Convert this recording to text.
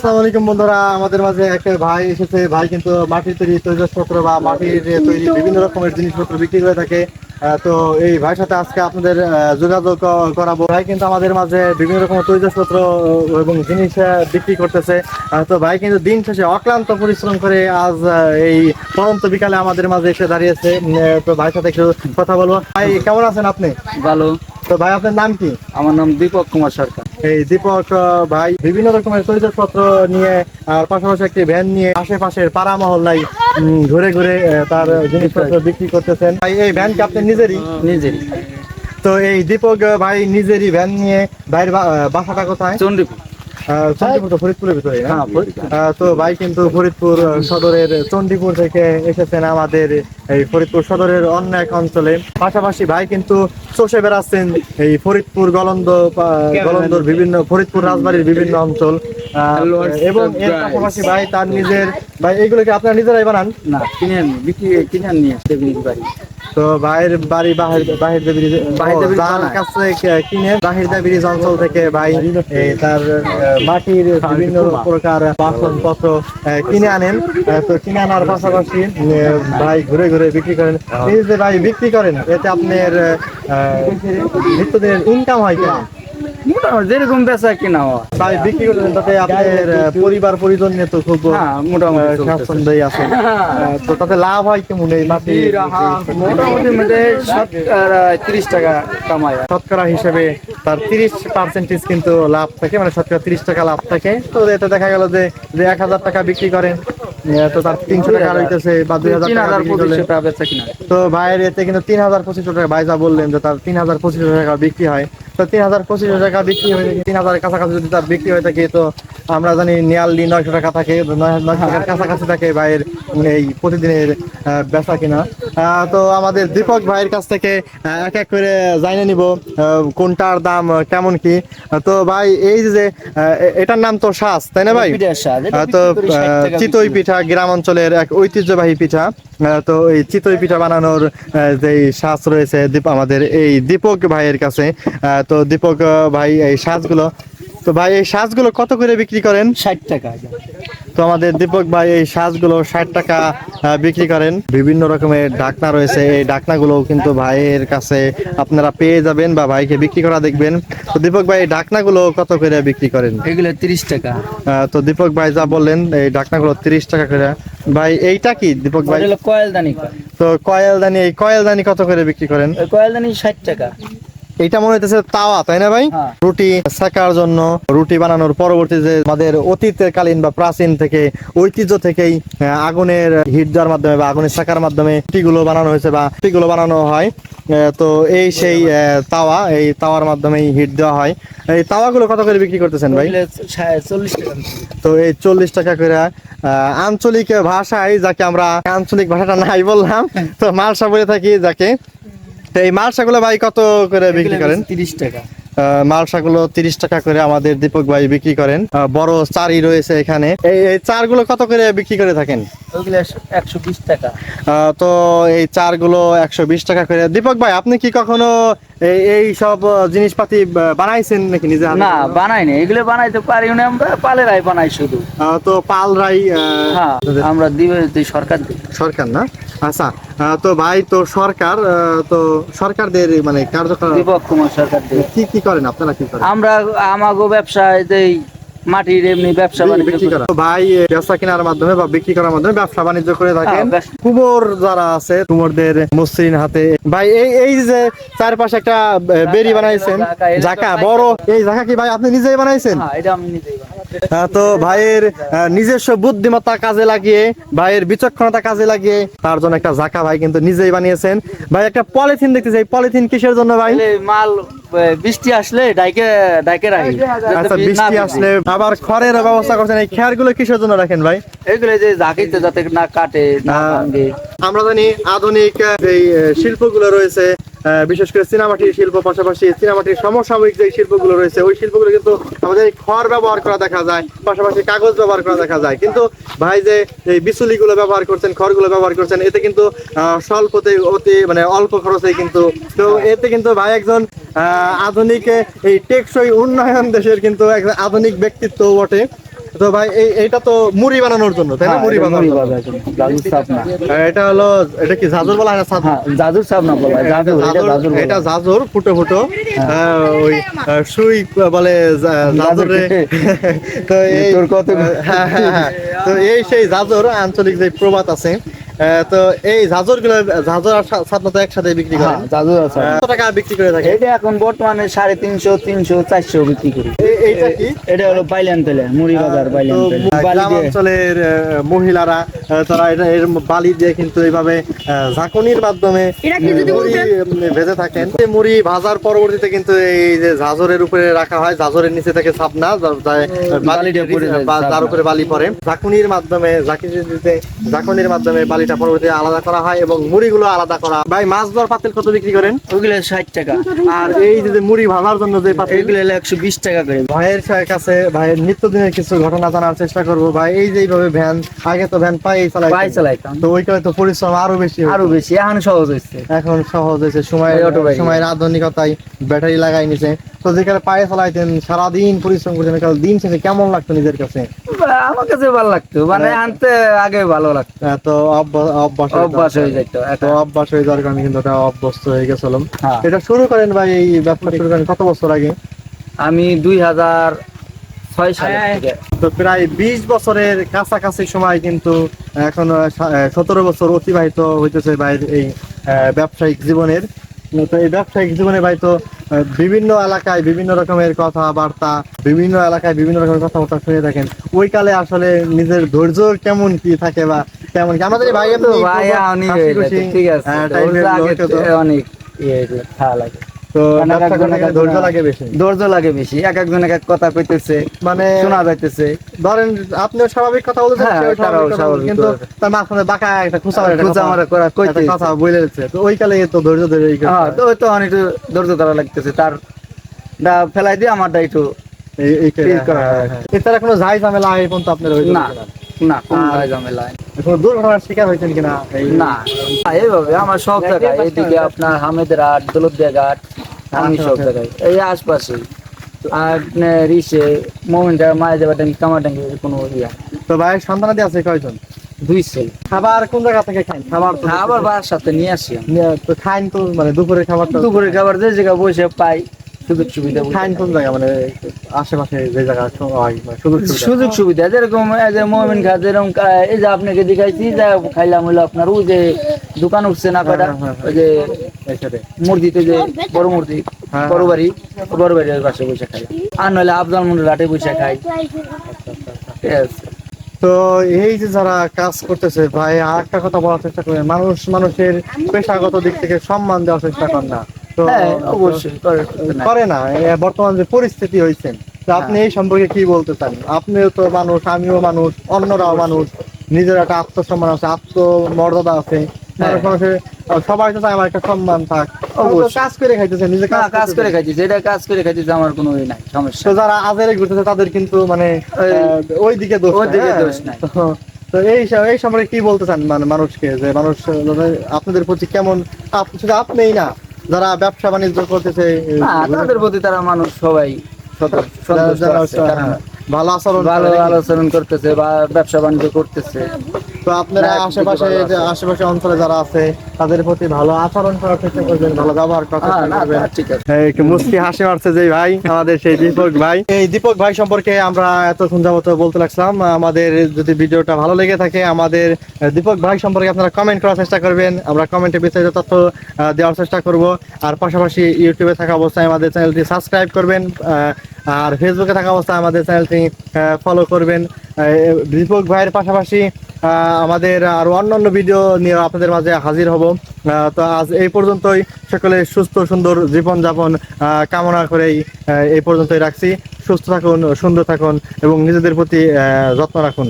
আসসালামু আলাইকুম বন্ধুরা, আমাদের মাঝে একটা ভাই এসেছে। ভাই কিন্তু মাটির তৈরি তৈজসপত্র বা মাটির তৈরি বিভিন্ন রকমের জিনিসপত্র বিক্রি করে থাকে। তো এই ভাইয়ের সাথে আজকে আপনাদের যোগাযোগ করাবো। ভাই কিন্তু আমাদের মাঝে বিভিন্ন রকমের তৈজসপত্র এবং জিনিস বিক্রি করতেছে। তো ভাই কিন্তু দিন শেষে অক্লান্ত পরিশ্রম করে আজ এই পরন্ত বিকালে আমাদের মাঝে এসে দাঁড়িয়েছে। তো ভাইয়ের সাথে একটু কথা বলবো। ভাই কেমন আছেন আপনি? ভালো। তো ভাই আপনার নাম কি? আমার নাম দীপক কুমার সরকার। এই দীপক ভাই বিভিন্ন রকমের তৈজসপত্র নিয়ে আর পাশাপাশি একটি ভ্যান নিয়ে আশেপাশের পাড়া মহল্লায় ঘুরে ঘুরে তার জিনিসপত্র বিক্রি করতেছেন। ভাই এই ভ্যান কি আপনার নিজেরই? নিজেরই। তো এই দীপক ভাই নিজেরই ভ্যান নিয়ে ভাইয়ের বাসাটা কোথায়? চণ্ডীপুর। চণ্ডীপুর তো ফরিদপুরের ভিতরে না? হ্যাঁ, ফরিদপুর। তো ভাই কিন্তু ফরিদপুর সদরের চণ্ডীপুর থেকে এসেছেন আমাদের এই ফরিদপুর সদরের অন্য এক অঞ্চলে। পাশাপাশি ভাই কিন্তু চষে বেড়াচ্ছেন এই ফরিদপুর গলন্দর বিভিন্ন ফরিদপুর রাজবাড়ির বিভিন্ন অঞ্চল। এবং এর পাশাপাশি ভাই তার নিজের ভাই এইগুলোকে আপনারা নিজেরাই বানান? না, কিনে নিয়ে আসতে বাড়ি। তো ভাইয়ের বাড়ি বাহির কাছে কিনে বাহির ব্রিজ অঞ্চল থেকে ভাই তার মাটির বিভিন্ন প্রকার বাসনপত্র কিনে আনেন। তো কিনে আনার পাশাপাশি ভাই ঘুরে ঘুরে বিক্রি করেন। নিজে ভাই বিক্রি করেন, এতে আপনার নিত্যদিনের ইনকাম হয় কেমন? মোটামুটি যেরকম বেচা কিনা হয় ভাই বিক্রি করতেন, তাতে আপনার পরিবার পরিজন নিয়ে তো খুব মোটামুটি স্বাচ্ছন্দ্যই আছে। তো তাতে লাভ হয় কেমন এই মাটি? মোটামুটি 30 টাকা কামায়। শতকরা হিসেবে তার 30% কিন্তু লাভ থাকে, মানে শতকরা 30 টাকা লাভ থাকে। তো এতে দেখা গেল যে 1000 টাকা বিক্রি করেন, তো তার 300 টাকা রইতেছে বা 2000 টাকা বিক্রি করলেন। তো ভাইয়ের এতে কিন্তু 3200 টাকা, ভাই যা বললেন যে তার 3200 টাকা বিক্রি হয়। তো 3200 টাকা বিক্রি হয়ে থাকে, 3000 কাছাকাছি যদি তার বিক্রি হয়ে থাকে, তো আমরা জানি নিয়ারলি 900 টাকা থাকে, 900 টাকার কাছাকাছি থাকে ভাইয়ের এই প্রতিদিনের বেচা কিনা। তো আমাদের দীপক ভাইয়ের কাছ থেকে এক এক করে জানিয়ে নিব কোনটার দাম কেমন কি। তো ভাই এই যে এটার নাম তো শাঁস, তাই না ভাই? তো চিতই পিঠা গ্রাম অঞ্চলের এক ঐতিহ্যবাহী পিঠা। তো এই চিতই পিঠা বানানোর যে শাঁস রয়েছে আমাদের এই দীপক ভাইয়ের কাছে। তো দীপক ভাই এই শাঁসগুলো, তো ভাই এই শাঁসগুলো কত করে বিক্রি করেন? 60 টাকা। তো আমাদের দীপক ভাই এই শাঁসগুলো 60 টাকা বিক্রি করেন। বিভিন্ন রকমের ঢাকনা রয়েছে, এই ঢাকনাগুলো কিন্তু ভাইয়ের কাছে আপনারা পেয়ে যাবেন বা ভাইকে বিক্রি করা দেখবেন। তো দীপক ভাই এই ঢাকনাগুলো কত করে বিক্রি করেন? এগুলো 30 টাকা। তো দীপক ভাই যা বললেন এই ঢাকনাগুলো 30 টাকা করে। ভাই এইটা কি দীপক ভাই? কয়েলদানি। তো এই কয়েলদানি কত করে বিক্রি করেন? কয়েলদানি 60 টাকা। এইটা মনে হইতেছে তাওয়া, তাই না ভাই? রুটি সেকার জন্য, রুটি বানানোর পরবর্তী যে আমাদের অতীতের কালীন বা প্রাচীন থেকে ঐতিহ্য থেকেই আগুনের হিট দেওয়ার মাধ্যমে বা আগুনের সেকার মাধ্যমে রুটিগুলো বানানো হয়েছে বা রুটিগুলো বানানো হয়। তো এই সেই তাওয়া, এই তাওয়ার মাধ্যমেই হিট দেওয়া হয়। এই তাওয়াগুলো কত করে বিক্রি করতেছেন ভাই? 40 টাকা। তো এই 40 টাকা করে আঞ্চলিক ভাষায়, যাকে আমরা আঞ্চলিক ভাষাটা নাই বললাম, তো মালসা বলে থাকি যাকে। এই মালসাগুলো ভাই কত করে বিক্রি করেন? 30 টাকা। মালসাগুলো 30 টাকা করে আমাদের দীপক ভাই বিক্রি করেন। বড় চারই রয়েছে এখানে। এই চারগুলো কত করে বিক্রি করে থাকেন? ওগুলো 120 টাকা। তো এই চারগুলো 120 টাকা করে। দীপক ভাই আপনি কি কখনো এই সব জিনিসপাতি বানাইছেন নাকি নিজে? না, বানাইনি। এগুলো বানাইতে পারি না, আমরা পালেরাই বানাই শুধু। তো পালরাই আমরা দিবে সরকার না? আচ্ছা। তো ভাই তো সরকার, তো সরকারদের মানে কার্যক্রম দীপক কুমার সরকার কি কি করেন আপনারা? কি করেন? আমরা আমাগো ব্যবসায় যেই মাটির এমনি ব্যবসা বাণিজ্য করা। ভাই ব্যবসা কেনার মাধ্যমে বা বিক্রি করার মাধ্যমে ব্যবসা বাণিজ্য করে থাকেন। কুমোর যারা আছে, কুমোরদের মসৃণ হাতে ভাই এই যে চারপাশে একটা বেরি বানাইছেন, জাকা বড়, এই জাকা কি ভাই আপনি নিজেই বানাইছেন? এটা আমি নিজেই বানাই। তো ভাইয়ের নিজস্ব বুদ্ধিমত্তা কাজে লাগিয়ে, ভাইয়ের বিচক্ষণতা কাজে লাগিয়ে তার জন্য একটা জাকা ভাই কিন্তু নিজেই বানিয়েছেন। ভাই একটা পলিথিন দেখতেছি, এই পলিথিন কিসের জন্য ভাই? মাল বৃষ্টি আসলে ডাইকে রাখি। আচ্ছা, বৃষ্টি আসলে আবার খড়ের ব্যবস্থা করছেন। এই খেয়ারগুলো কিসের জন্য রাখেন ভাই? এগুলো যে জাকিতে যাতে না কাটে, না ভাঙে। আমরা জানি আধুনিক এই শিল্পগুলো রয়েছে, বিশেষ করে চীনামাটির শিল্প, পাশাপাশি চীনামাটির সমসাময়িক যে শিল্পগুলো রয়েছে, ওই শিল্পগুলো কিন্তু আমাদের খড় ব্যবহার করা দেখা যায়, পাশাপাশি কাগজ ব্যবহার করা দেখা যায়। কিন্তু ভাই যে এই বিচুলিগুলো ব্যবহার করছেন, খড়গুলো ব্যবহার করছেন, এতে কিন্তু স্বল্পতে অতি মানে অল্প খরচে কিন্তু, তো এতে কিন্তু ভাই একজন আধুনিক এই টেকসই উন্নয়ন দেশের কিন্তু একজন আধুনিক ব্যক্তিত্ব বটে। তো ভাই এইটা তো মুড়ি বানানোর জন্য, তাই না? মুড়ি বানানোর জন্য। জাদুর সাপনা। এটা হলো, এটা কি জাজর বলা হয় না? হ্যাঁ, জাদুর সাপনা বলা হয়, জাদু, এটা জাদুর বলা এটা হয়। জাজর ফুটো ফুটো, ওই সুই বলে জাজরে। তো এই তোর কত হ্যাঁ হ্যাঁ হ্যাঁ, তো এই সেই জাজর আঞ্চলিক যে প্রবাদ আছে, তো এই জাজর গুলো, জাজর আর সাপনা তো একসাথে বিক্রি করে। হ্যাঁ, জাদুর আছে। কত টাকা বিক্রি করে থাকে? এটা এখন বর্তমানে 350, 300, 400 বিক্রি করি। এইটা কি? এটা হলো বাইলান তেলে, মুড়ি বাজার বাইলান তো তেলে। বালি গ্রাম দিয়ে। অঞ্চলের মহিলারা তারা এটা এর বালি দিয়ে কিন্তু এইভাবে ঝাঁকুনির মাধ্যমে মুড়ি ভেজে থাকেন। এই মুড়ি ভাজার পরবর্তীতে কিন্তু এই যে ঝাঁঝরের উপরে রাখা হয়, ঝাঁঝরের নিচে থেকে ছাপনা, বালিটা পড়ে যায়, যার উপরে বালি পড়ে, ঝাঁকুনির মাধ্যমে ঝাঁকুনির মাধ্যমে বালিটা পরবর্তীতে আলাদা করা হয় এবং মুড়িগুলো আলাদা করা। ভাই মাছ ধর পাতিল কত বিক্রি করেন? ওগুলো 60 টাকা। আর এই যে মুড়ি ভাজার জন্য যে পাতিল, এগুলো হলো 120 টাকা করে। ভাইয়ের কাছে ভাইয়ের নিত্যদিনের কিছু ঘটনা জানার চেষ্টা করবো। ভাই এই যে এইভাবে ভ্যান, আগে তো ভ্যান পাই চালাইতাম। তো ওইখানে তো পরিশ্রম আরো বেশি হতো। আরো বেশি, এখন সহজ হয়েছে। এখন সহজ হয়েছে, এই অটো বাইক। সময়ের আধুনিকতায় ব্যাটারি লাগাই নিছে। তো যেখানে পায়ে চালাইতেন, সারাদিন পরিশ্রম করতেন, কাল দিন শেষে কেমন লাগতো নিজের কাছে? আমার কাছে ভালো লাগতো, মানে আনতে আগে ভালো লাগতো, তো অভ্যাস হয়ে যেত। তো অভ্যাস হয়ে যাওয়ার কারণে কিন্তু এটা অভ্যস্ত হয়ে গেছিলাম। হ্যাঁ। এটা শুরু করেন ভাই, এই ব্যবসা শুরু করেন কত বছর আগে? আমি 2006 সালে থেকে। তো প্রায় 20 বছরের কাছাকাছি সময় কিন্তু এখন 17 বছর অতিবাহিত হইতেছে ভাইয়ের এই ব্যবসায়িক জীবনের। তো এই ব্যবসায়িক জীবনে ভাই তো বিভিন্ন এলাকায় বিভিন্ন রকমের কথাবার্তা, বিভিন্ন এলাকায় বিভিন্ন রকমের কথাবার্তা শুনে থাকেন। ওই কালে আসলে নিজের ধৈর্য কেমন কি থাকে বা কেমন কি? আমাদের ভাই তো ভাই অনেক হয়ে যেত, ঠিক আছে, আগে অনেক ভালো লাগে। তো ব্যবসা করতে ধৈর্য লাগে বেশি। ধৈর্য লাগে বেশি, এক একজন এক এক কথা কইতেছে, মানে শোনা যাইতেছে। ধরেন আপনিও স্বাভাবিক কথা বলতেছেন, হ্যাঁ, সেও তারাও কথা বলছে, স্বাভাবিক কিন্তু কথা। তার মাঝখানে বাঁকা একটা খুচা কথা মারা করা কইতেছে। কথা বলে দিচ্ছে। তো ওই কালে তো ধৈর্য ধরে হ্যাঁ, তো ওই তো অনেক ধৈর্য ধরা লাগতেছে, তার ডা ফেলাই দিয়ে আমারটা একটু ফিল করা হয়। এছাড়া কোনো ঝাই ঝামেলা এই পর্যন্ত আপনার হয়েছে না কিনা? না, কোন ঝামেলা কোনো দুর্ঘটনার শিকার হয়েছেন কিনা? না, এইভাবে আমার সব জায়গায়, এইদিকে আপনার হামেদরাট, দৌলতদিয়া ঘাট, আমি সব জায়গায় এই আশপাশে। আর রিসে মোমেন্টা মায়ে যাবার কামাটাঙ্গি কোনো ইয়া। তো ভাইয়ের সন্তানাদি আছে কয়জন? 2 ছেলে। খাবার কোন জায়গা থেকে খান? খাবার তো আবার বাসার সাথে নিয়ে আসি আমি। তো খাইন তো, মানে দুপুরের খাবারটা দুপুরের খাবার যে জায়গায় বসে পাই, সুযোগ সুবিধা খাইন কোন জায়গা, মানে আশেপাশে যে জায়গা হয়, মানে সুযোগ সুবিধা যেরকম এই যে মোমিন খা, যেরকম এই যে আপনাকে দেখাইছি, যা খাইলাম হলো আপনার ওই যে দোকান উঠছে না কয়টা, ওই যে মসজিদে যে বড় মসজিদ, বড় বাড়ি পাশে বসে খাই। আর নইলে আফজাল মন্ডল রাটে বসে খাই। ঠিক আছে। তো এই যে যারা কাজ করতেছে ভাই, আর একটা কথা বলার চেষ্টা করেন, মানুষের পেশাগত দিক থেকে সম্মান দেওয়ার চেষ্টা করেন না। তো হ্যাঁ, অবশ্যই করে না, বর্তমান যে পরিস্থিতি হয়েছে, তো আপনি এই সম্পর্কে কি বলতে চান? আপনিও তো মানুষ, আমিও মানুষ, অন্যরাও মানুষ, নিজের একটা আত্মসম্মান আছে, আত্মমর্যাদা আছে। মানুষের সবাই তো চায় আমার একটা সম্মান থাক। কাজ করে খাইতেছে, নিজে কাজ করে খাইতেছে, এটা কাজ করে খাইতেছে, আমার কোনো নাই সমস্যা। তো যারা আজেরে ঘুরতেছে তাদের কিন্তু মানে ওই দিকে দোষ নাই। তো এই সম্পর্কে কি বলতে চান, মানে মানুষকে, যে মানুষ আপনাদের প্রতি কেমন, শুধু আপনিই না, যারা ব্যবসা বাণিজ্য করতেছে তাদের প্রতি তারা মানুষ সবাই ভালো আলোচনা করতেছে বা ব্যবসা বাণিজ্য করতেছে। তো আপনারা আশেপাশে অঞ্চলে যারা আছে তাদের প্রতি ভালো আচরণ করার চেষ্টা করবেন, ভালো ব্যবহার করার চেষ্টা করবেন। ঠিক আছে। একটু মুস্কি হাসি মারছে যে ভাই, আমাদের সেই দীপক ভাই। এই দীপক ভাই সম্পর্কে আমরা এতক্ষণ যাবত বলতে লাগছিলাম। আমাদের যদি ভিডিওটা ভালো লেগে থাকে, আমাদের দীপক ভাই সম্পর্কে আপনারা কমেন্ট করার চেষ্টা করবেন, আমরা কমেন্টে বিস্তারিত তথ্য দেওয়ার চেষ্টা করব। আর পাশাপাশি ইউটিউবে থাকা অবস্থায় আমাদের চ্যানেলটি সাবস্ক্রাইব করবেন, আর ফেসবুকে থাকা অবস্থায় আমাদের চ্যানেলটি ফলো করবেন। দীপক ভাইয়ের পাশাপাশি আমাদের আরো অন্যান্য ভিডিও নিয়ে আপনাদের মাঝে হাজির হব। তো আজ এই পর্যন্তই, সকলে সুস্থ সুন্দর জীবনযাপন কামনা করেই এই পর্যন্তই রাখছি। সুস্থ থাকুন, সুন্দর থাকুন এবং নিজেদের প্রতি যত্ন রাখুন।